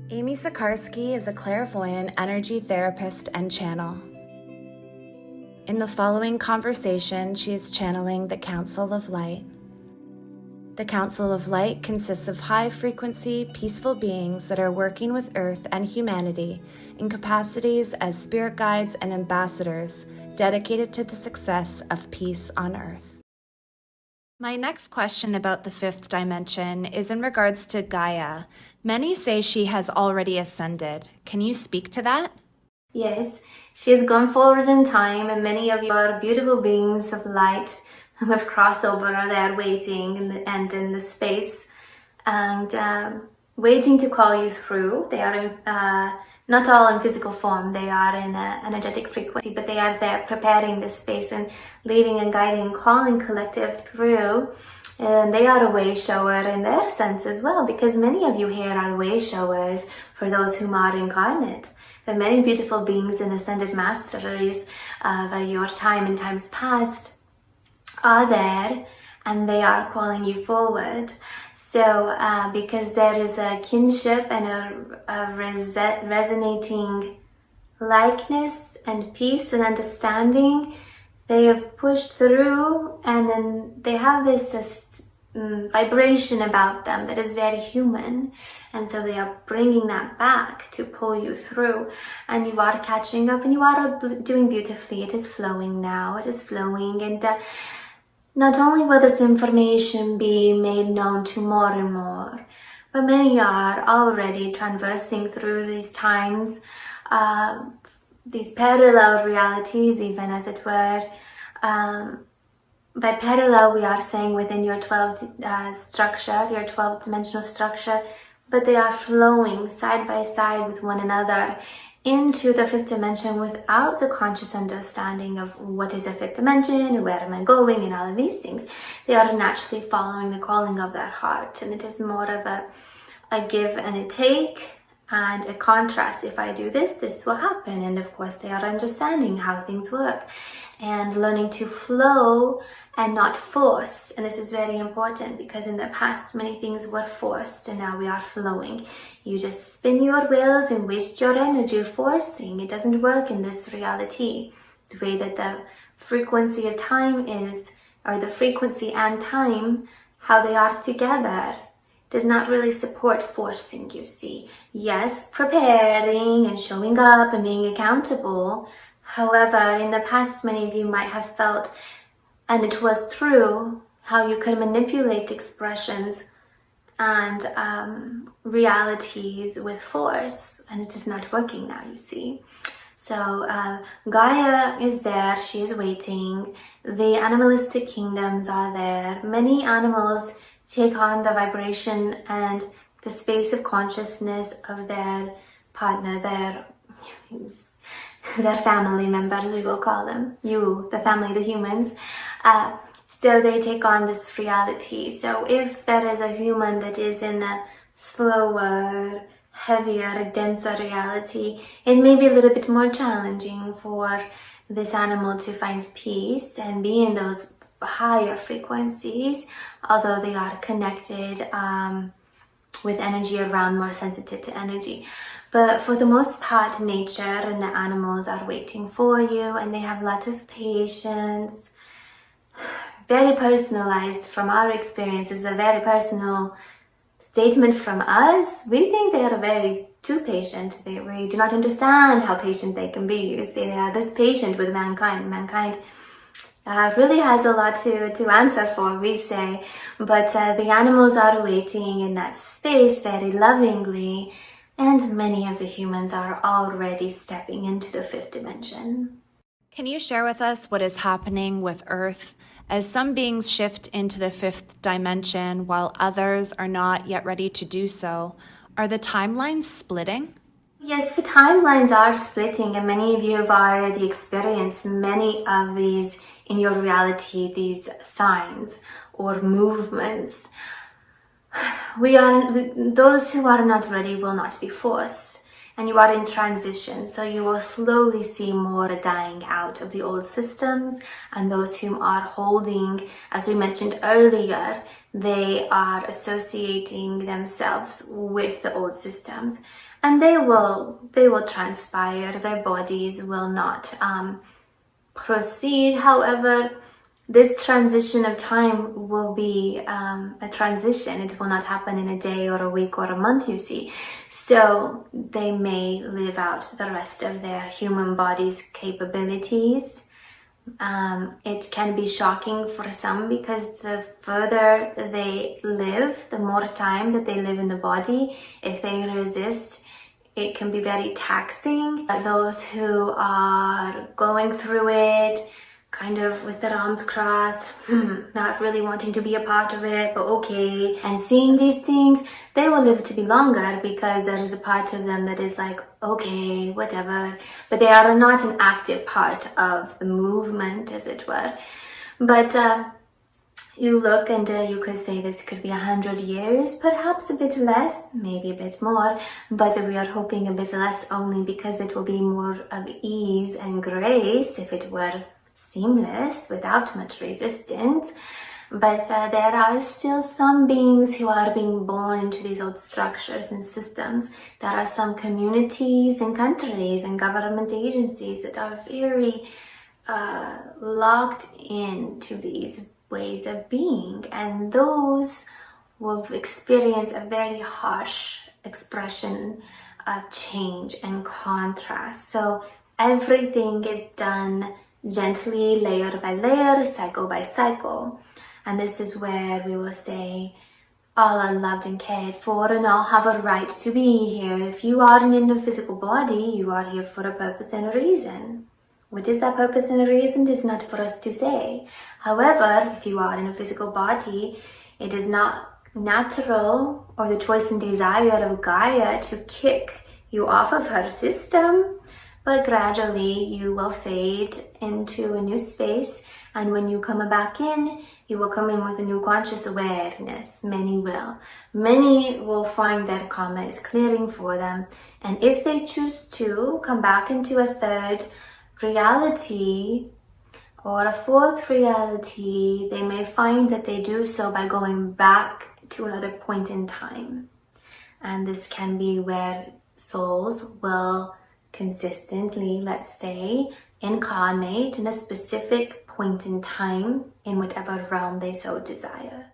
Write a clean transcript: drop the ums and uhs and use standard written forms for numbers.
Amy Sikarskie is a clairvoyant energy therapist and channel. In the following conversation, she is channeling the Council of Light. The Council of Light consists of high-frequency, peaceful beings that are working with Earth and humanity in capacities as spirit guides and ambassadors dedicated to the success of peace on Earth. My next question about the fifth dimension is in regards to Gaia. Many say she has already ascended. Can you speak to that? Yes, she has gone forward in time, and many of you are beautiful beings of light who have crossed over, are there waiting in the space and waiting to call you through. They are not all in physical form, they are in an energetic frequency, but they are there preparing this space and leading and guiding, calling collective through. And they are a way shower in their sense as well, because many of you here are way showers for those whom are incarnate. But many beautiful beings and ascended masters of your time and times past are there, and they are calling you forward. So because there is a kinship and a resonating likeness and peace and understanding, they have pushed through, and then they have this vibration about them that is very human, and so they are bringing that back to pull you through, and you are catching up, and you are doing beautifully. It is flowing now, it is flowing, and not only will this information be made known to more and more, but many are already traversing through these times, these parallel realities, even as it were. By parallel, we are saying within your 12 structure, your 12-dimensional structure, but they are flowing side by side with one another into the fifth dimension without the conscious understanding of what is a fifth dimension and where am I going and all of these things. They are naturally following the calling of their heart, and it is more of a give and a take and a contrast. If I do this, this will happen. And of course they are understanding how things work and learning to flow and not force. And this is very important, because in the past many things were forced and now we are flowing. You just spin your wheels and waste your energy forcing. It doesn't work in this reality. The way that the frequency of time is, or the frequency and time, how they are together, does not really support forcing, you see. Yes, preparing and showing up and being accountable. However, in the past, many of you might have felt, and it was true, how you could manipulate expressions and realities with force, and it is not working now, you see. So Gaia is there, she is waiting. The animalistic kingdoms are there. Many animals take on the vibration and the space of consciousness of their partner, their family members, we will call them. You, the family, the humans. So they take on this reality. So if there is a human that is in a slower, heavier, denser reality, it may be a little bit more challenging for this animal to find peace and be in those higher frequencies, although they are connected with energy around, more sensitive to energy. But for the most part, nature and the animals are waiting for you, and they have a lot of patience. Very personalized from our experiences, a very personal statement from us. We think they are very too patient. We do not understand how patient they can be. You see, they are this patient with mankind. Mankind really has a lot to answer for, we say. But the animals are waiting in that space very lovingly, and many of the humans are already stepping into the fifth dimension. Can you share with us what is happening with Earth as some beings shift into the fifth dimension while others are not yet ready to do so? Are the timelines splitting? Yes, the timelines are splitting, and many of you have already experienced many of these in your reality, these signs or movements. Those who are not ready will not be forced, and you are in transition, so you will slowly see more dying out of the old systems, and those whom are holding, as we mentioned earlier, they are associating themselves with the old systems. and they will transpire. Their bodies will not proceed. However, this transition of time will be a transition. It will not happen in a day or a week or a month, you see. So they may live out the rest of their human body's capabilities. It can be shocking for some, because the further they live, the more time that they live in the body, if they resist, it can be very taxing. Those who are going through it kind of with their arms crossed, not really wanting to be a part of it, but okay, and seeing these things, they will live to be longer, because there is a part of them that is like, okay, whatever, but they are not an active part of the movement, as it were. But you look and you could say this could be 100 years, perhaps a bit less, maybe a bit more, but we are hoping a bit less, only because it will be more of ease and grace if it were seamless without much resistance. But there are still some beings who are being born into these old structures and systems. There are some communities and countries and government agencies that are very locked into these ways of being, and those will experience a very harsh expression of change and contrast. So everything is done gently, layer by layer, cycle by cycle. And this is where we will say, all are loved and cared for, and all have a right to be here. If you are in a physical body, you are here for a purpose and a reason. What is that purpose and a reason is not for us to say. However, if you are in a physical body, it is not natural or the choice and desire of Gaia to kick you off of her system, but gradually you will fade into a new space, and when you come back in, you will come in with a new conscious awareness. Many will. Many will find that karma is clearing for them, and if they choose to come back into a third reality or a fourth reality, they may find that they do so by going back to another point in time. And this can be where souls will consistently, let's say, incarnate in a specific point in time in whatever realm they so desire.